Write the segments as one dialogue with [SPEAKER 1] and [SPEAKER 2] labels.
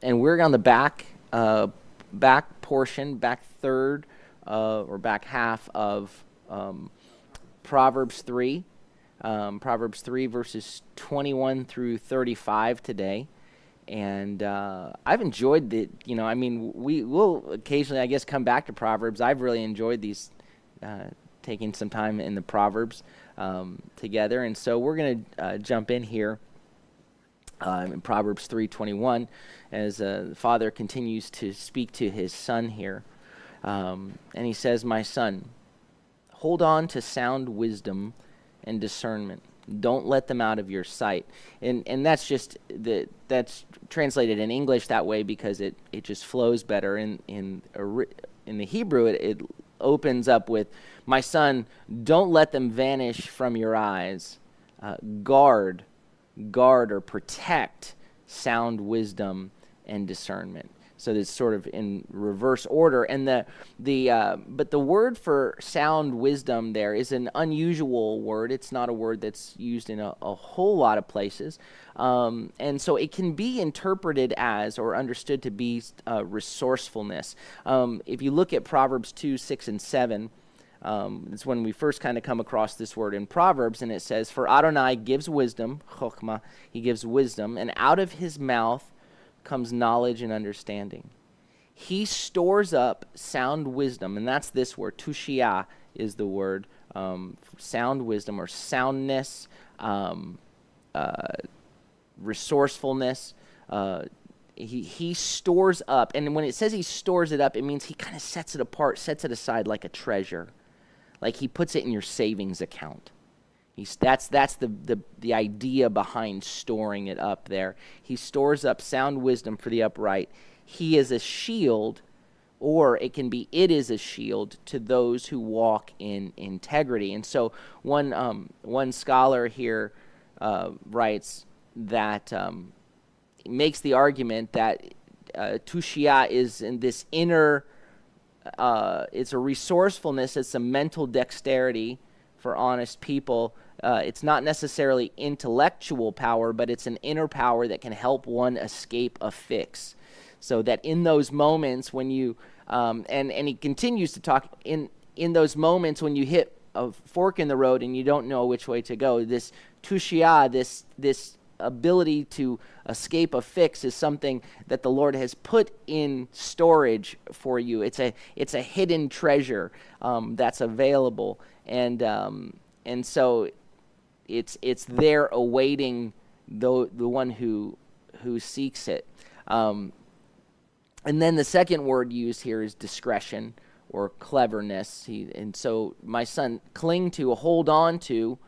[SPEAKER 1] And we're on the back portion, back third, or back half of Proverbs 3. Proverbs 3, verses 21 through 35 today. And I've enjoyed we will occasionally, I guess, come back to Proverbs. I've really enjoyed these, taking some time in the Proverbs together. And so we're going to jump in here in Proverbs 3:21 as the father continues to speak to his son here. And he says, "My son, hold on to sound wisdom and discernment. Don't let them out of your sight." And that's just that's translated in English that way because it just flows better. In the Hebrew, it opens up with, "My son, don't let them vanish from your eyes. Guard or protect sound wisdom and discernment." So it's sort of in reverse order. And but the word for sound wisdom there is an unusual word. It's not a word that's used in a whole lot of places. And so it can be interpreted as, or understood to be, resourcefulness. If you look at Proverbs 2, 6, and 7, it's when we first kind of come across this word in Proverbs, and it says, "For Adonai gives wisdom," chokhmah, he gives wisdom, "and out of his mouth comes knowledge and understanding. He stores up sound wisdom," and that's this word, tushia is the word, sound wisdom or soundness, resourcefulness. He stores up, and when it says he stores it up, it means he kind of sets it apart, sets it aside like a treasure, like he puts it in your savings account. That's the idea behind storing it up there. He stores up sound wisdom for the upright. He is a shield, or it is a shield to those who walk in integrity. And so one scholar here writes that makes the argument that tushia is in this inner, it's a resourcefulness, it's a mental dexterity for honest people. It's not necessarily intellectual power, but it's an inner power that can help one escape a fix. So that in those moments when you, and he continues to talk, in those moments when you hit a fork in the road and you don't know which way to go, this tushia, this ability to escape a fix, is something that the Lord has put in storage for you. It's a hidden treasure that's available, and so it's there awaiting the one who seeks it. And then the second word used here is discretion or cleverness. And so, "My son, cling to, hold on to,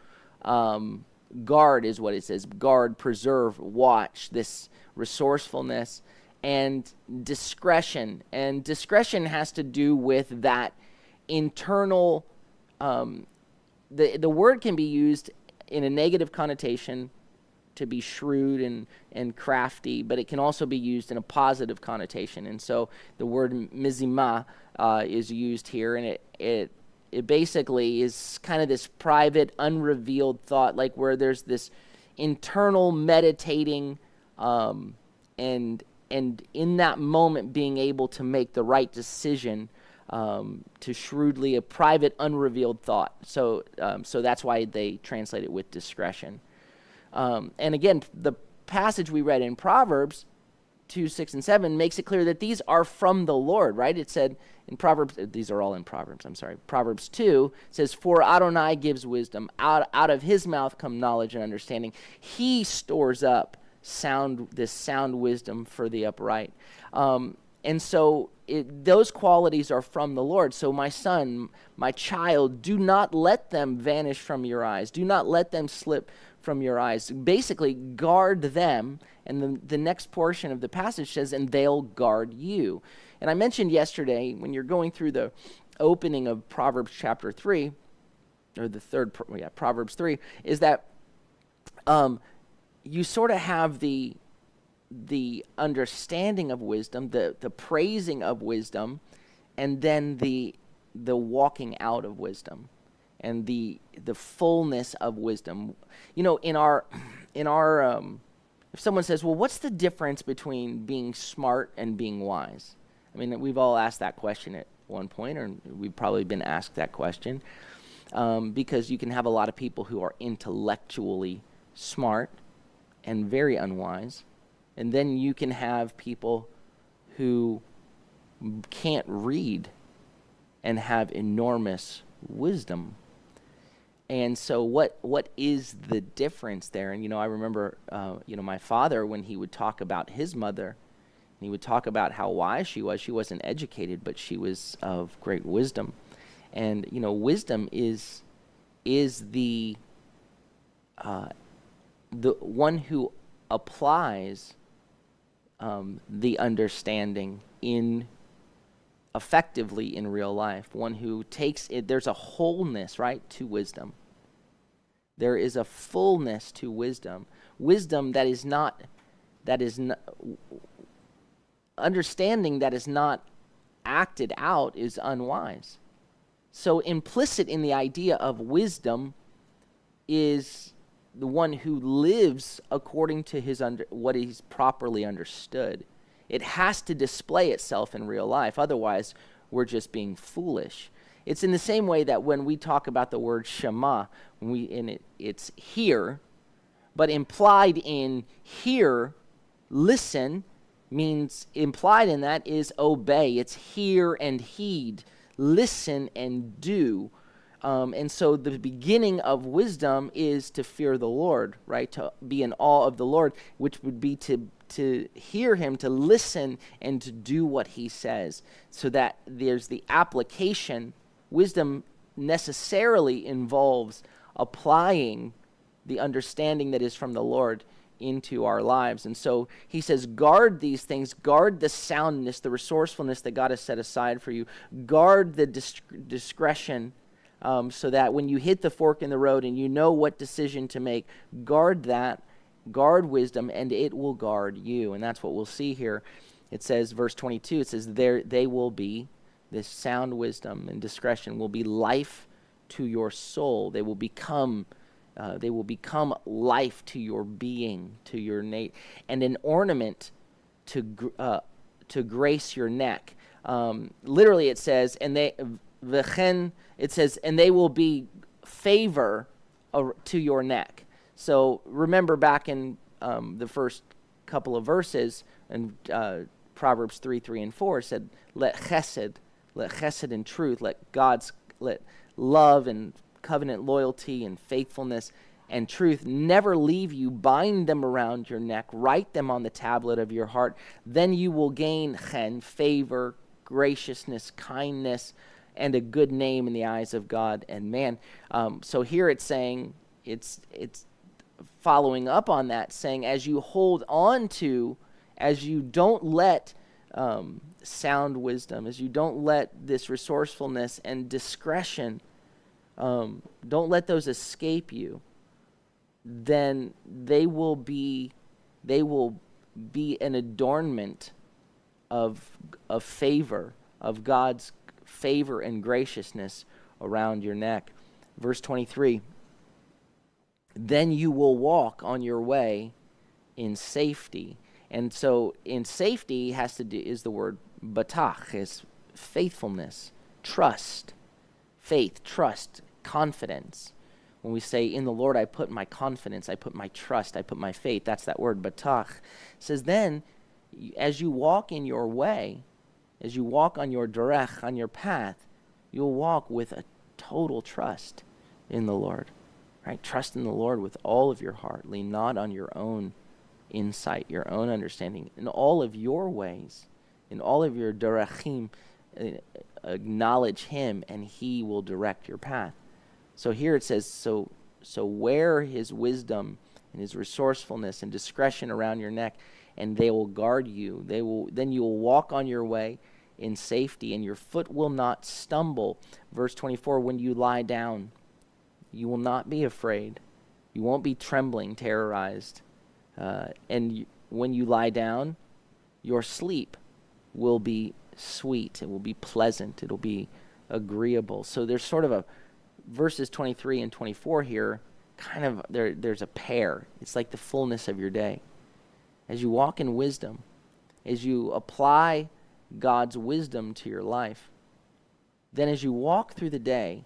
[SPEAKER 1] guard," is what it says. Guard, preserve, watch, this resourcefulness and discretion. And discretion has to do with that internal, the word can be used in a negative connotation to be shrewd and crafty, but it can also be used in a positive connotation. And so the word mizimah is used here, and it basically is kind of this private, unrevealed thought, like where there's this internal meditating, and in that moment being able to make the right decision, to shrewdly, a private, unrevealed thought. So that's why they translate it with discretion. And again, the passage we read in Proverbs 2, 6, and 7 makes it clear that these are from the Lord, right? It said in Proverbs, these are all in Proverbs, I'm sorry. Proverbs 2 says, "For Adonai gives wisdom. Out of his mouth come knowledge and understanding. He stores up this sound wisdom for the upright." And so those qualities are from the Lord. So, "My son, my child, do not let them vanish from your eyes. Do not let them slip from your eyes." Basically, guard them. And the next portion of the passage says, "And they'll guard you." And I mentioned yesterday, when you're going through the opening of Proverbs chapter 3, or the Proverbs 3, is that you sort of have the understanding of wisdom, the praising of wisdom, and then the walking out of wisdom, and the fullness of wisdom. You know, in our if someone says, well, what's the difference between being smart and being wise? I mean, we've all asked that question at one point, or we've probably been asked that question, because you can have a lot of people who are intellectually smart and very unwise, and then you can have people who can't read and have enormous wisdom. And so what is the difference there? And, I remember, my father, when he would talk about his mother, he would talk about how wise she was. She wasn't educated, but she was of great wisdom. And, wisdom is the one who applies the understanding effectively in real life, one who takes it. There's a wholeness, right, to wisdom. There is a fullness to wisdom. Wisdom that is not understanding that is not acted out is unwise. So implicit in the idea of wisdom is the one who lives according to what he's properly understood. It has to display itself in real life. Otherwise, we're just being foolish. It's in the same way that when we talk about the word Shema, it's hear, but implied in hear, listen, means implied in that is obey. It's hear and heed, listen and do. And so the beginning of wisdom is to fear the Lord, right? To be in awe of the Lord, which would be to hear him, to listen, and to do what he says. So that there's the application. Wisdom necessarily involves applying the understanding that is from the Lord into our lives. And so he says, guard these things, guard the soundness, the resourcefulness that God has set aside for you, guard the discretion, so that when you hit the fork in the road and you know what decision to make, guard that, guard wisdom, and it will guard you. And that's what we'll see here. It says, verse 22, it says, they will be, this sound wisdom and discretion will be life to your soul. They will become life to your being, to your and an ornament to grace your neck. Literally, it says, and they will be favor to your neck. So remember back in the first couple of verses, and Proverbs 3 and 4 said, let chesed and truth, let love and covenant loyalty and faithfulness and truth never leave you. Bind them around your neck, write them on the tablet of your heart. Then you will gain chen, favor, graciousness, kindness, and a good name in the eyes of God and man. So here it's saying, it's following up on that, saying as you hold on to, as you don't let sound wisdom, as you don't let this resourcefulness and discretion, don't let those escape you, then they will be an adornment of favor, of God's favor and graciousness around your neck. Verse 23, then you will walk on your way in safety. And so in safety is the word batach, is faithfulness, trust, faith, trust, confidence. When we say, in the Lord I put my confidence, I put my trust, I put my faith, that's that word batach. It says then, as you walk in your way, as you walk on your derech, on your path, you'll walk with a total trust in the Lord. Right? Trust in the Lord with all of your heart. Lean not on your own insight, your own understanding. In all of your ways, in all of your derechim, acknowledge him and he will direct your path. So here it says, so wear his wisdom and his resourcefulness and discretion around your neck, and they will guard you. Then you will walk on your way in safety, and your foot will not stumble. Verse 24, when you lie down, you will not be afraid. You won't be trembling, terrorized. When you lie down, your sleep will be sweet. It will be pleasant. It'll be agreeable. So there's sort of verses 23 and 24 here, kind of, there's a pair. It's like the fullness of your day. as you walk in wisdom, as you apply God's wisdom to your life, then as you walk through the day,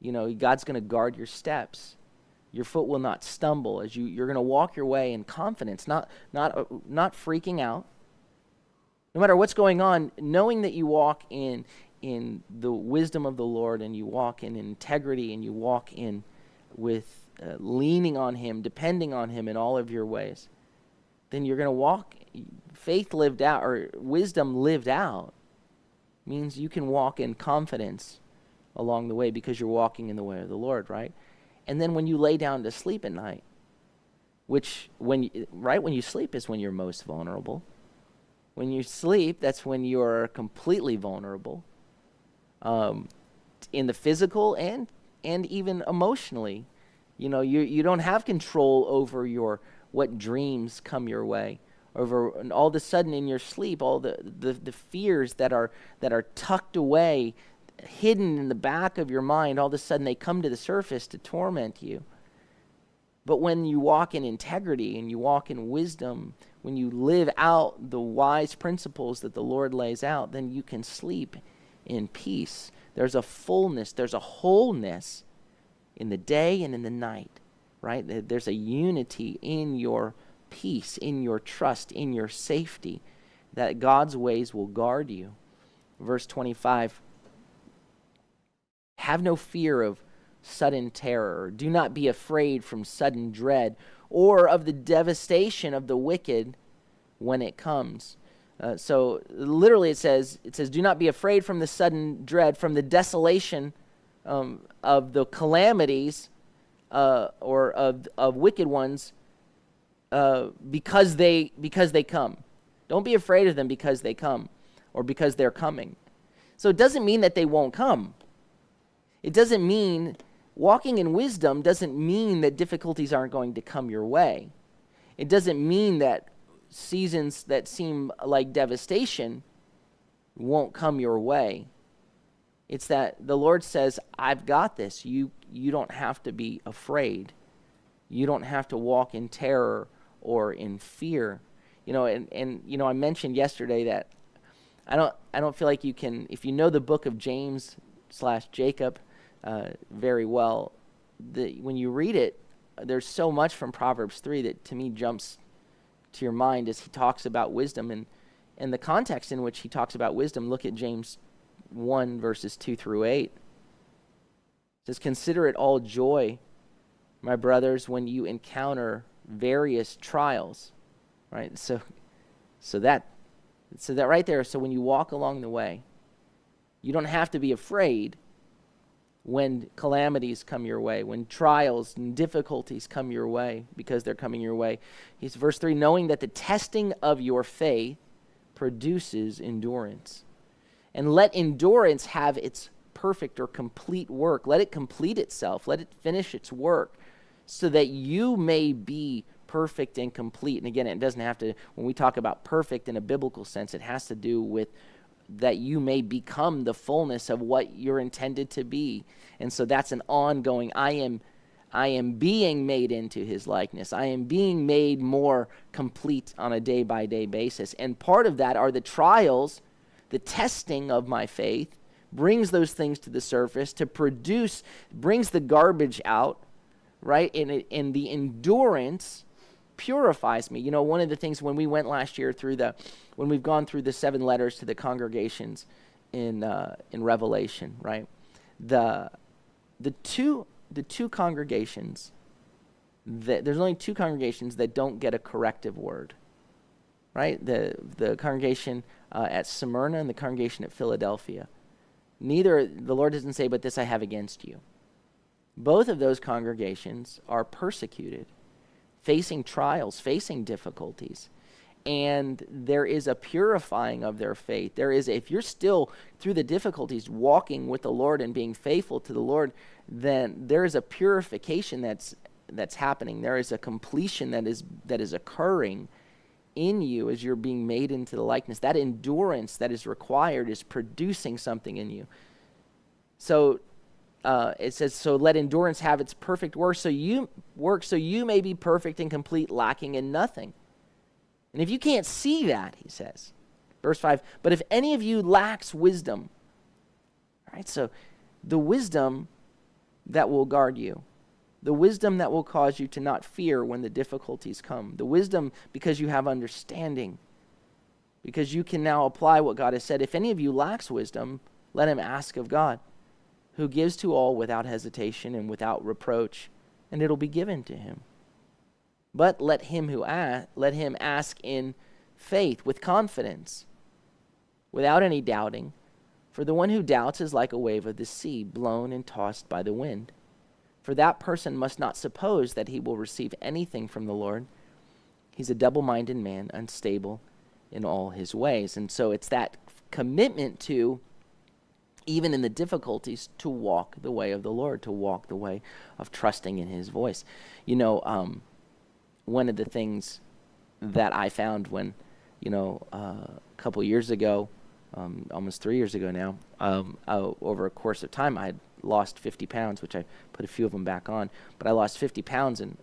[SPEAKER 1] God's going to guard your steps. Your foot will not stumble as you're going to walk your way in confidence, not freaking out. No matter what's going on, knowing that you walk in the wisdom of the Lord, and you walk in integrity, and you walk in with leaning on Him, depending on Him in all of your ways, then you're going to walk. Faith lived out, or wisdom lived out, means you can walk in confidence along the way because you're walking in the way of the Lord, right? And then when you lay down to sleep at night, which when you sleep is when you're most vulnerable. When you sleep, that's when you're completely vulnerable, in the physical and even emotionally. You don't have control over what dreams come your way. And all of a sudden in your sleep, all the fears that are tucked away, hidden in the back of your mind, all of a sudden they come to the surface to torment you. But when you walk in integrity and you walk in wisdom, when you live out the wise principles that the Lord lays out, then you can sleep in peace. There's a fullness, there's a wholeness in the day and in the night, right? There's a unity in your peace, in your trust, in your safety, that God's ways will guard you. Verse 25, have no fear of sudden terror. Do not be afraid from sudden dread, or of the devastation of the wicked when it comes. So literally it says, do not be afraid from the sudden dread, from the desolation of the calamities or of wicked ones, because they come. Don't be afraid of them because they come, or because they're coming. So it doesn't mean that they won't come. It doesn't mean, walking in wisdom doesn't mean that difficulties aren't going to come your way. It doesn't mean that seasons that seem like devastation won't come your way. It's that the Lord says, I've got this. You don't have to be afraid. You don't have to walk in terror or in fear. And I mentioned yesterday that I don't feel like you can, if you know the book of James / Jacob very well, when you read it, there's so much from Proverbs 3 that to me jumps to your mind as he talks about wisdom, and the context in which he talks about wisdom. Look at James 1 verses 2 through 8. It says, consider it all joy, my brothers, when you encounter various trials. Right? So that right there, so when you walk along the way, you don't have to be afraid when calamities come your way, when trials and difficulties come your way, because they're coming your way. He's verse 3, knowing that the testing of your faith produces endurance. And let endurance have its perfect or complete work. Let it complete itself. Let it finish its work, so that you may be perfect and complete. And again, it doesn't have to, when we talk about perfect in a biblical sense, it has to do with that you may become the fullness of what you're intended to be. And so that's an ongoing, I am being made into his likeness. I am being made more complete on a day-by-day basis. And part of that are the trials, the testing of my faith, brings those things to the surface to produce, brings the garbage out, right? And the endurance purifies me. One of the things when we went last year when we've gone through the 7 letters to the congregations in Revelation, right? The two congregations, there's only 2 congregations that don't get a corrective word, right? The congregation at Smyrna and the congregation at Philadelphia. Neither, the Lord doesn't say, but this I have against you. Both of those congregations are persecuted, facing trials, facing difficulties. And there is a purifying of their faith. If you're still, through the difficulties, walking with the Lord and being faithful to the Lord, then there is a purification that's happening. There is a completion that is occurring in you as you're being made into the likeness. That endurance that is required is producing something in you. So it says, so let endurance have its perfect work, so you may be perfect and complete, lacking in nothing. And if you can't see that, he says, verse 5, but if any of you lacks wisdom, all right, so the wisdom that will guard you, the wisdom that will cause you to not fear when the difficulties come, the wisdom because you have understanding, because you can now apply what God has said. If any of you lacks wisdom, let him ask of God, who gives to all without hesitation and without reproach, and it'll be given to him. But let him ask in faith with confidence, without any doubting. For the one who doubts is like a wave of the sea, blown and tossed by the wind. For that person must not suppose that he will receive anything from the Lord. He's a double-minded man, unstable in all his ways. And so it's that commitment to, even in the difficulties, to walk the way of the Lord, to walk the way of trusting in his voice. You know, one of the things that I found when, a couple years ago, almost 3 years ago now, over a course of time, I had lost 50 pounds, which I put a few of them back on, but I lost 50 pounds, and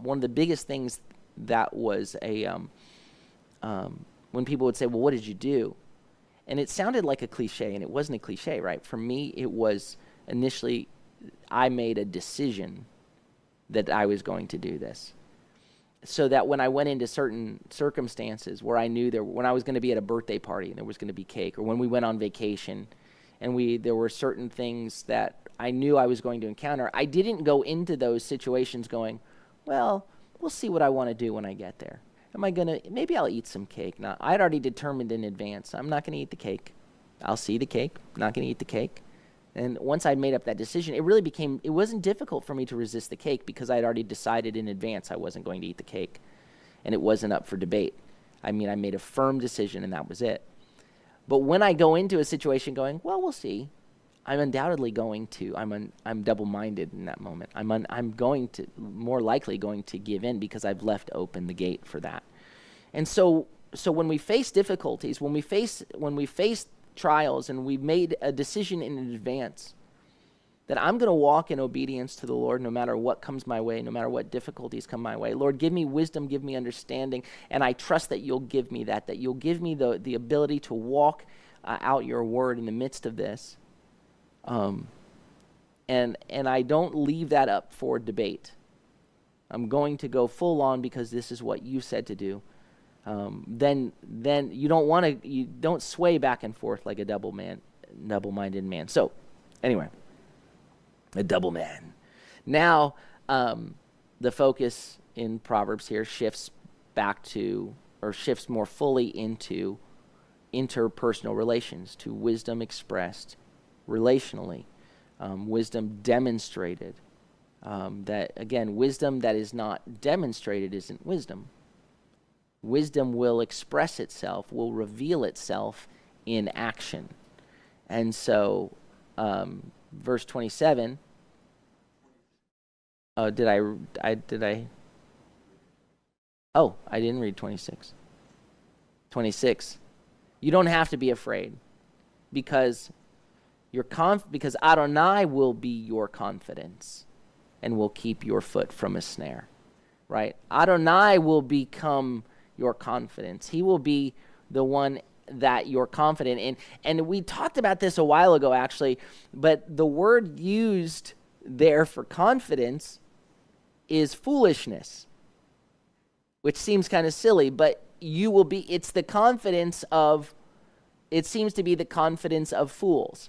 [SPEAKER 1] one of the biggest things that was when people would say, well, what did you do? And it sounded like a cliche, and it wasn't a cliche, right? For me, it was initially, I made a decision that I was going to do this. So that when I went into certain circumstances where I knew when I was going to be at a birthday party and there was going to be cake, or when we went on vacation and there were certain things that I knew I was going to encounter, I didn't go into those situations going, well, we'll see what I want to do when I get there. Maybe I'll eat some cake. Now, I'd already determined in advance, I'm not going to eat the cake. I'll see the cake, I'm not going to eat the cake. And once I'd made up that decision, it wasn't difficult for me to resist the cake because I'd already decided in advance I wasn't going to eat the cake. And it wasn't up for debate. I made a firm decision and that was it. But when I go into a situation going, well, we'll see, I'm undoubtedly going to, I'm double-minded in that moment. I'm going to, more likely going to give in because I've left open the gate for that. And so when we face difficulties, when we face trials, and we've made a decision in advance that I'm going to walk in obedience to the Lord no matter what comes my way, no matter what difficulties come my way. Lord, give me wisdom, give me understanding, and I trust that you'll give me that you'll give me the ability to walk out your word in the midst of this. And I don't leave that up for debate. I'm going to go full on because this is what you said to do. Then you don't sway back and forth like a double-minded man. So, anyway, a double man. Now, the focus in Proverbs here shifts more fully into interpersonal relations, to wisdom expressed relationally, wisdom demonstrated. That again, wisdom that is not demonstrated isn't wisdom. Wisdom will express itself, will reveal itself in action. And so, verse 27, I didn't read 26. 26, you don't have to be afraid because because Adonai will be your confidence and will keep your foot from a snare, right? Adonai will become your confidence. He will be the one that you're confident in. And we talked about this a while ago, actually, but the word used there for confidence is foolishness, which seems kind of silly, but it seems to be the confidence of fools.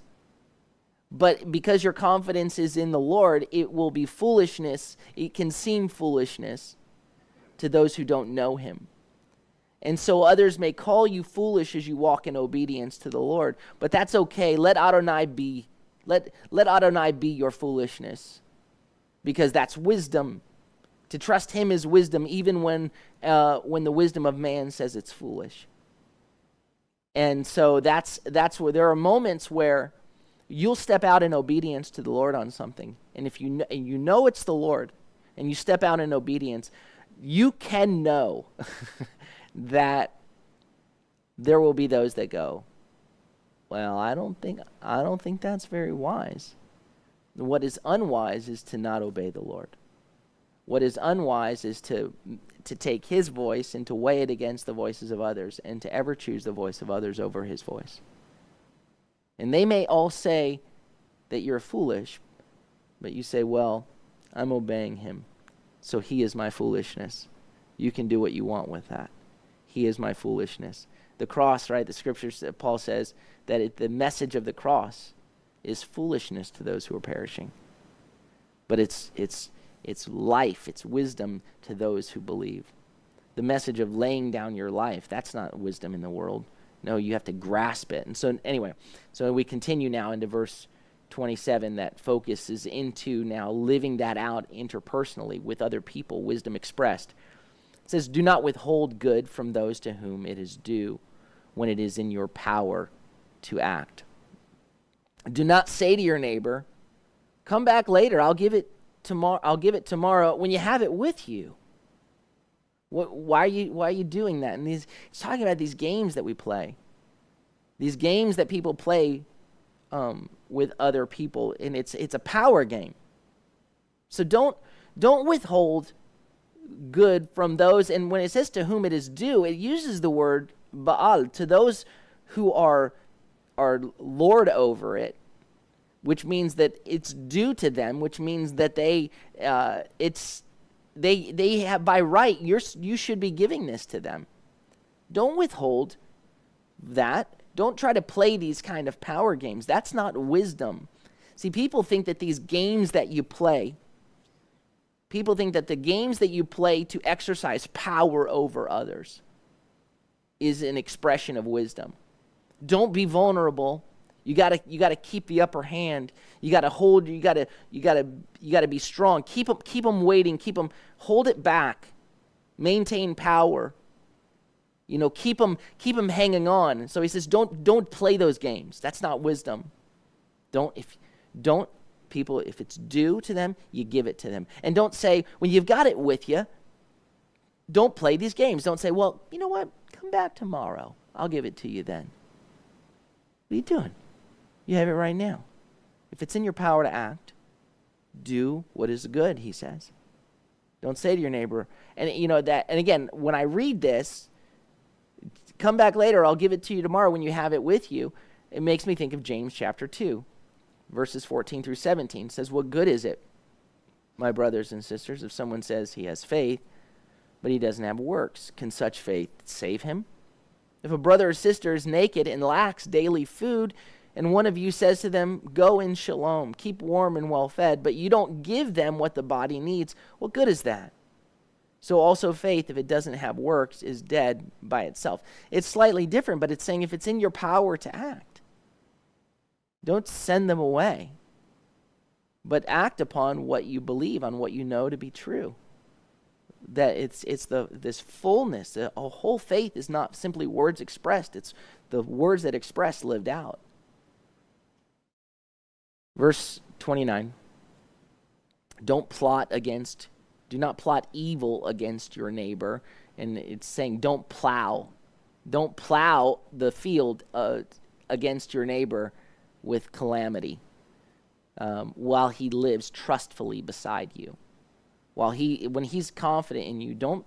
[SPEAKER 1] But because your confidence is in the Lord, it will be foolishness. It can seem foolishness to those who don't know him. And so others may call you foolish as you walk in obedience to the Lord, but that's okay. Let Adonai be your foolishness, because that's wisdom. To trust him is wisdom, even when the wisdom of man says it's foolish. And so that's where there are moments where you'll step out in obedience to the Lord on something, and if you know it's the Lord, and you step out in obedience, you can know that there will be those that go, well, I don't think that's very wise. What is unwise is to not obey the Lord. What is unwise is to take his voice and to weigh it against the voices of others, and to ever choose the voice of others over his voice. And they may all say that you're foolish, but you say, well, I'm obeying him, so he is my foolishness. You can do what you want with that. He is my foolishness. The cross, right, the scriptures that Paul says that the message of the cross is foolishness to those who are perishing. But it's life, it's wisdom to those who believe. The message of laying down your life, that's not wisdom in the world. No, you have to grasp it. And so anyway, so we continue now into verse 27 that focuses into now living that out interpersonally with other people, wisdom expressed. It says, do not withhold good from those to whom it is due when it is in your power to act. Do not say to your neighbor, come back later, I'll give it tomorrow when you have it with you. Why are you doing that? And he's talking about these games that we play. These games that people play with other people, and it's a power game. So don't withhold good from those. And when it says to whom it is due, it uses the word Baal, to those who are lord over it, which means that it's due to them, which means that they have by right, you should be giving this to them. Don't withhold that. Don't try to play these kind of power games. That's not wisdom. See, people think that these games that you play, people think that the games that you play to exercise power over others is an expression of wisdom. Don't be vulnerable. You gotta keep the upper hand. You gotta hold. You gotta be strong. Keep them waiting. Hold it back. Maintain power. Keep them hanging on. So he says, don't play those games. That's not wisdom. If it's due to them, you give it to them. And don't say, when you've got it with you, don't play these games. Don't say, well, you know what? Come back tomorrow. I'll give it to you then. What are you doing? You have it right now. If it's in your power to act, do what is good, he says. Don't say to your neighbor, and again, when I read this, come back later, I'll give it to you tomorrow when you have it with you. It makes me think of James chapter 2, verses 14 through 17. It says, what good is it, my brothers and sisters, if someone says he has faith, but he doesn't have works? Can such faith save him? If a brother or sister is naked and lacks daily food, and one of you says to them, go in shalom, keep warm and well fed, but you don't give them what the body needs, what good is that? So also faith, if it doesn't have works, is dead by itself. It's slightly different, but it's saying if it's in your power to act, don't send them away, but act upon what you believe, on what you know to be true. That it's this fullness. A whole faith is not simply words expressed. It's the words that express lived out. Verse 29. Do not plot evil against your neighbor. And it's saying don't plow the field against your neighbor with calamity while he lives trustfully beside you. When he's confident in you, don't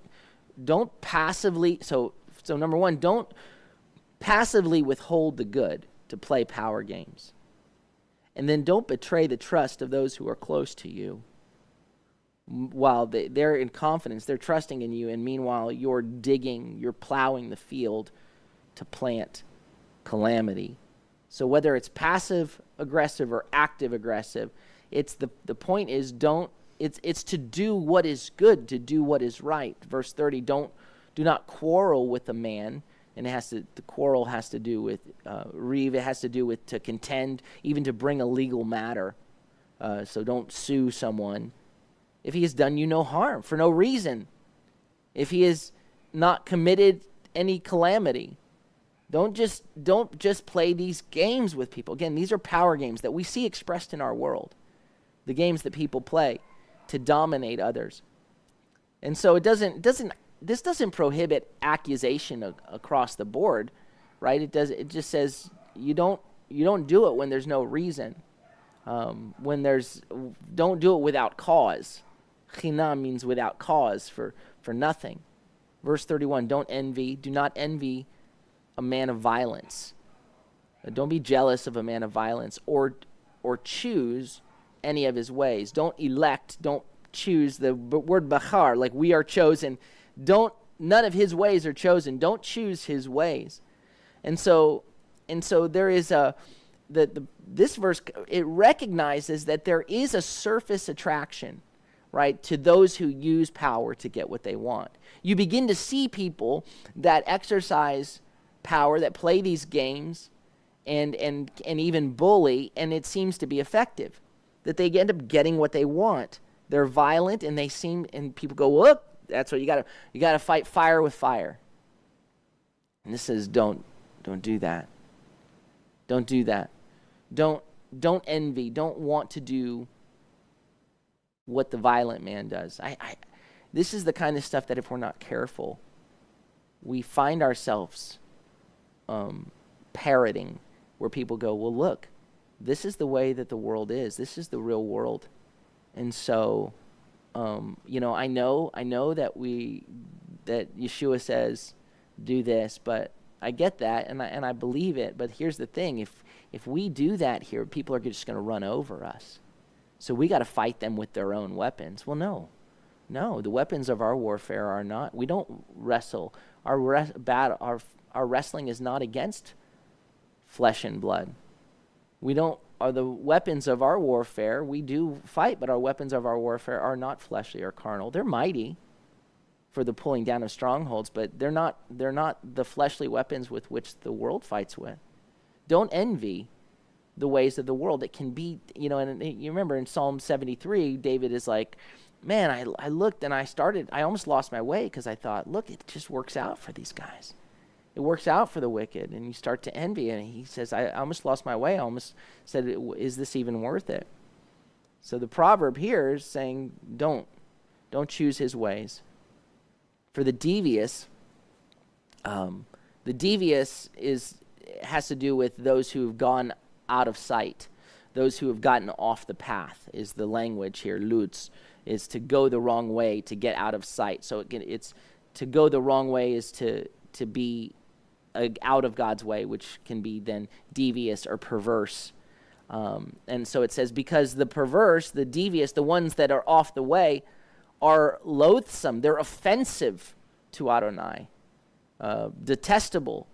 [SPEAKER 1] passively. So number one, don't passively withhold the good to play power games, and then don't betray the trust of those who are close to you. While they're in confidence, they're trusting in you, and meanwhile you're plowing the field to plant calamity. So whether it's passive aggressive or active aggressive, it's the point is don't. It's to do what is good, to do what is right. Verse 30, do not quarrel with a man, and the quarrel has to do with reeve. It has to do with to contend, even to bring a legal matter. So don't sue someone if he has done you no harm for no reason. If he has not committed any calamity, don't just play these games with people. Again, these are power games that we see expressed in our world. The games that people play to dominate others. And so this doesn't prohibit accusation across the board, right? It just says you don't do it when there's no reason. Don't do it without cause. Chinam means without cause, for nothing. Verse 31, do not envy a man of violence. Don't be jealous of a man of violence, or choose any of his ways. Don't choose. The word bachar, like we are chosen. None of his ways are chosen. Don't choose his ways. And so there is this verse, it recognizes that there is a surface attraction, right, to those who use power to get what they want. You begin to see people that exercise power, that play these games, and even bully, and it seems to be effective, that they end up getting what they want. They're violent, and people go, look, that's what you got to fight fire with fire. And this says, don't do that. Don't do that. Don't envy. Don't want to do what the violent man does. This is the kind of stuff that if we're not careful, we find ourselves parroting, where people go, well, look, this is the way that the world is. This is the real world. And so, I know that Yeshua says, do this, but I get that, and I believe it. But here's the thing: if we do that here, people are just going to run over us. So we got to fight them with their own weapons. Well, no. The weapons of our warfare are not. We don't wrestle. Our wrestling is not against flesh and blood. Are the weapons of our warfare. We do fight, but our weapons of our warfare are not fleshly or carnal. They're mighty for the pulling down of strongholds, but they're not the fleshly weapons with which the world fights with. Don't envy the ways of the world. It can be, and you remember in Psalm 73, David is like, man, I looked and I almost lost my way because I thought, look, it just works out for these guys. It works out for the wicked, and you start to envy. And he says, I almost lost my way. I almost said, is this even worth it? So the proverb here is saying, don't choose his ways. For the devious has to do with those who have gone out of sight, those who have gotten off the path, is the language here. Lutz is to go the wrong way, to get out of sight. So again, it's to go the wrong way is to be out of God's way, which can be then devious or perverse. And so it says, because the perverse, the devious, the ones that are off the way, are loathsome. They're offensive to Adonai, detestable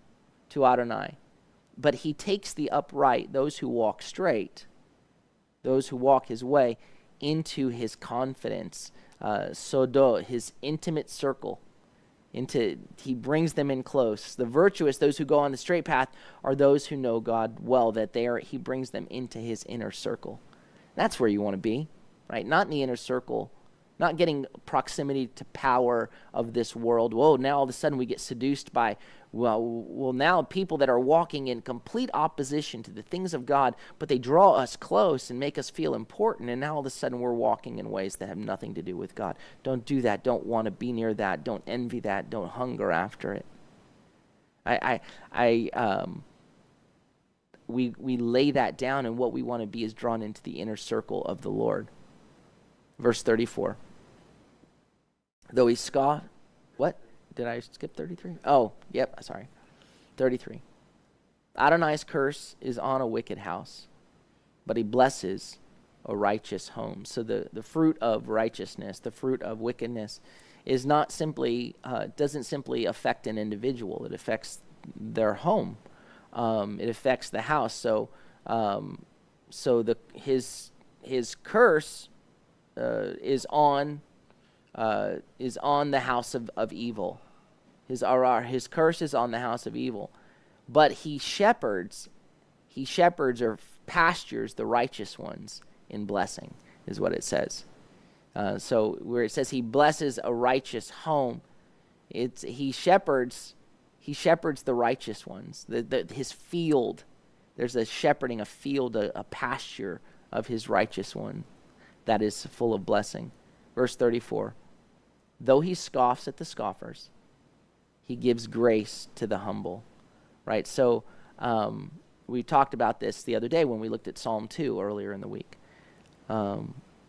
[SPEAKER 1] to Adonai. But he takes the upright, those who walk straight, those who walk his way, into his confidence, sodo, his intimate circle. He brings them in close. The virtuous, those who go on the straight path, are those who know God well, he brings them into his inner circle. That's where you want to be, right? Not in the inner circle, not getting proximity to power of this world. Whoa, now all of a sudden we get seduced by, well, now people that are walking in complete opposition to the things of God, but they draw us close and make us feel important, and now all of a sudden we're walking in ways that have nothing to do with God. Don't do that. Don't want to be near that. Don't envy that. Don't hunger after it. We lay that down, and what we want to be is drawn into the inner circle of the Lord. Verse 34. Though he scoffed, what? Did I skip 33? Oh, yep, sorry. 33. Adonai's curse is on a wicked house, but he blesses a righteous home. So the fruit of righteousness, the fruit of wickedness, is not simply doesn't simply affect an individual. It affects their home. It affects the house. So his curse is on the house of evil. His curse is on the house of evil, but he shepherds or pastures the righteous ones in blessing, is what it says. So where it says he blesses a righteous home, he shepherds the righteous ones. His field, there's a shepherding, a field, a pasture of his righteous one that is full of blessing. Verse 34, though he scoffs at the scoffers, he gives grace to the humble. Right? So we talked about this the other day when we looked at Psalm 2 earlier in the week.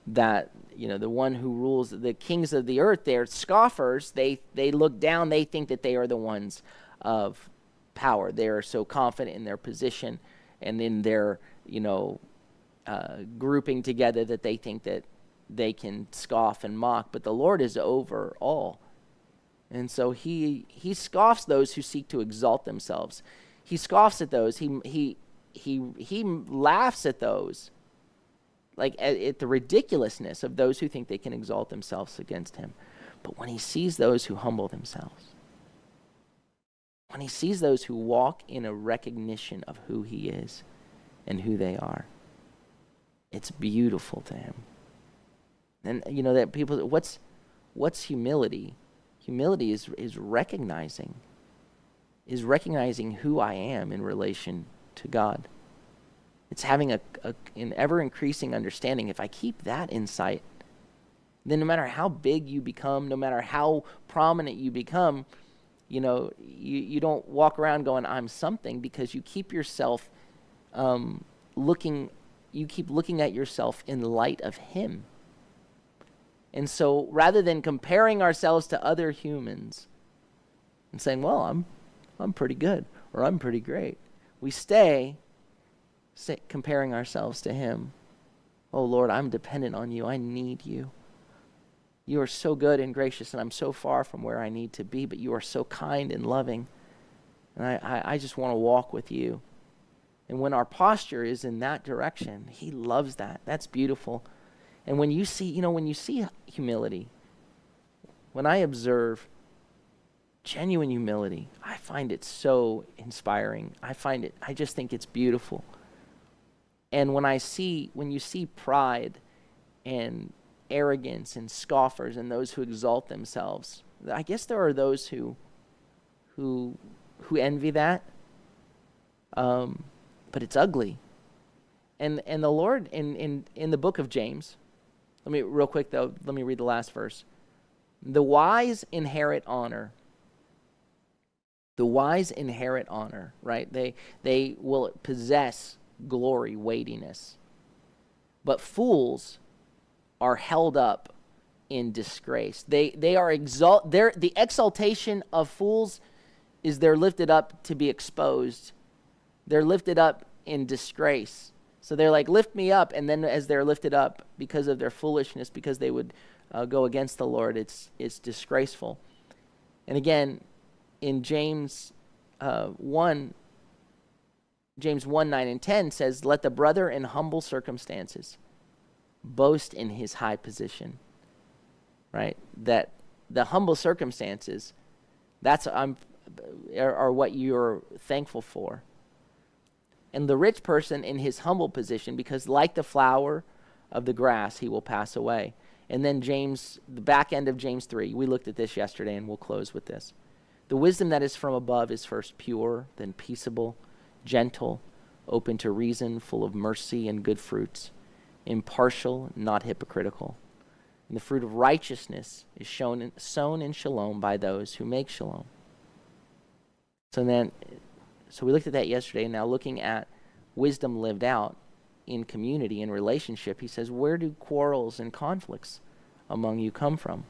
[SPEAKER 1] that, the one who rules, the kings of the earth, they're scoffers. They look down. They think that they are the ones of power. They are so confident in their position and in their, grouping together that they think that they can scoff and mock. But the Lord is over all. And so he scoffs those who seek to exalt themselves. He scoffs at those. He laughs at those, like at the ridiculousness of those who think they can exalt themselves against him. But when he sees those who humble themselves, when he sees those who walk in a recognition of who he is and who they are, it's beautiful to him. And that people, what's humility? Humility is recognizing who I am in relation to God. It's having an ever-increasing understanding. If I keep that insight, then no matter how big you become, no matter how prominent you become, you don't walk around going, I'm something, because you keep yourself looking at yourself in light of him. And so rather than comparing ourselves to other humans and saying, well, I'm pretty good, or I'm pretty great, we stay comparing ourselves to him. Oh, Lord, I'm dependent on you. I need you. You are so good and gracious, and I'm so far from where I need to be, but you are so kind and loving, and I just want to walk with you. And when our posture is in that direction, he loves that. That's beautiful. And when you see humility, when I observe genuine humility, I find it so inspiring. I just think it's beautiful. And when you see pride and arrogance and scoffers and those who exalt themselves, I guess there are those who envy that. But it's ugly. And the Lord in the book of James, let me read the last verse. The wise inherit honor. The wise inherit honor, right? They will possess glory, weightiness. But fools are held up in disgrace. They are the exaltation of fools is they're lifted up to be exposed. They're lifted up in disgrace. So they're like, lift me up, and then as they're lifted up because of their foolishness, because they would go against the Lord, it's disgraceful. And again, in James 1, 9 and 10 says, let the brother in humble circumstances boast in his high position. Right? That the humble circumstances, are what you're thankful for. And the rich person in his humble position, because like the flower of the grass, he will pass away. And then the back end of James 3, we looked at this yesterday, and we'll close with this. The wisdom that is from above is first pure, then peaceable, gentle, open to reason, full of mercy and good fruits, impartial, not hypocritical. And the fruit of righteousness is sown in shalom by those who make shalom. So we looked at that yesterday. Now looking at wisdom lived out in community, in relationship, he says, where do quarrels and conflicts among you come from?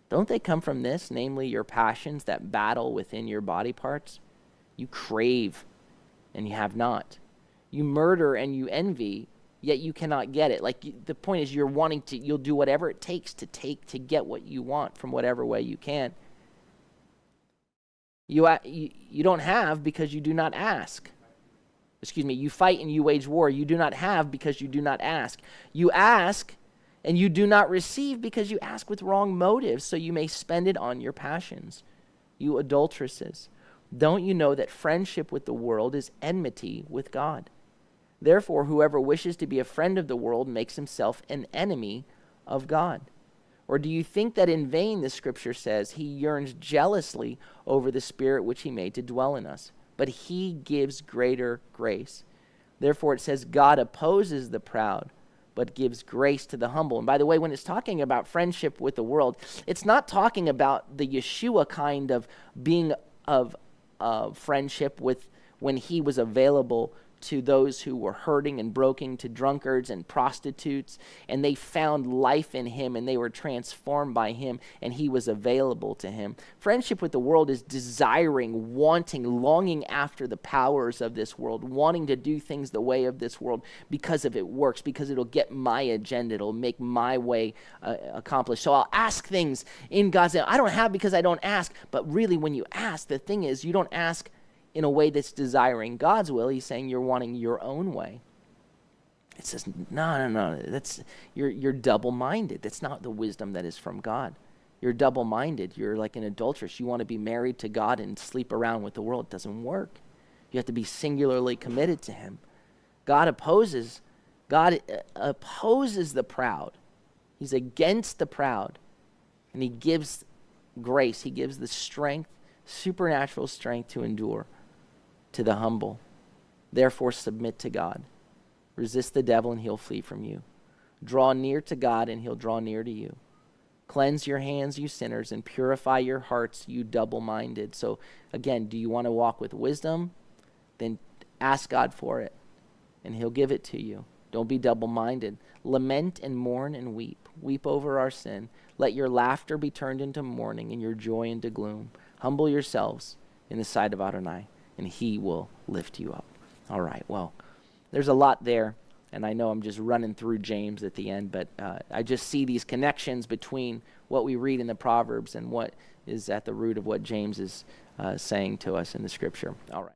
[SPEAKER 1] Don't they come from this, namely your passions that battle within your body parts? You crave and you have not. You murder and you envy, yet you cannot get it. The point is you'll do whatever it takes to get what you want from whatever way you can. You don't have because you do not ask. You fight and you wage war. You do not have because you do not ask. You ask and you do not receive because you ask with wrong motives, so you may spend it on your passions. You adulteresses, don't you know that friendship with the world is enmity with God? Therefore, whoever wishes to be a friend of the world makes himself an enemy of God. Or do you think that in vain the scripture says he yearns jealously over the Spirit which he made to dwell in us? But he gives greater grace. Therefore it says God opposes the proud, but gives grace to the humble. And by the way, when it's talking about friendship with the world, it's not talking about the Yeshua kind of being of friendship with when he was available to those who were hurting and broken, to drunkards and prostitutes, and they found life in him, and they were transformed by him, and he was available to him. Friendship with the world is desiring, wanting, longing after the powers of this world, wanting to do things the way of this world because of it works, because it'll get my agenda, it'll make my way accomplished. So I'll ask things in God's name. I don't have because I don't ask, but really when you ask, the thing is you don't ask in a way that's desiring God's will. He's saying you're wanting your own way. It says, no. You're double-minded. That's not the wisdom that is from God. You're double-minded. You're like an adulteress. You want to be married to God and sleep around with the world. It doesn't work. You have to be singularly committed to him. God opposes the proud. He's against the proud. And he gives grace. He gives the strength, supernatural strength to endure to the humble. Therefore, submit to God. Resist the devil and he'll flee from you. Draw near to God and he'll draw near to you. Cleanse your hands, you sinners, and purify your hearts, you double-minded. So again, do you want to walk with wisdom? Then ask God for it and he'll give it to you. Don't be double-minded. Lament and mourn and weep. Weep over our sin. Let your laughter be turned into mourning and your joy into gloom. Humble yourselves in the sight of Adonai, and he will lift you up. All right, well, there's a lot there, and I know I'm just running through James at the end, but I just see these connections between what we read in the Proverbs and what is at the root of what James is saying to us in the Scripture. All right.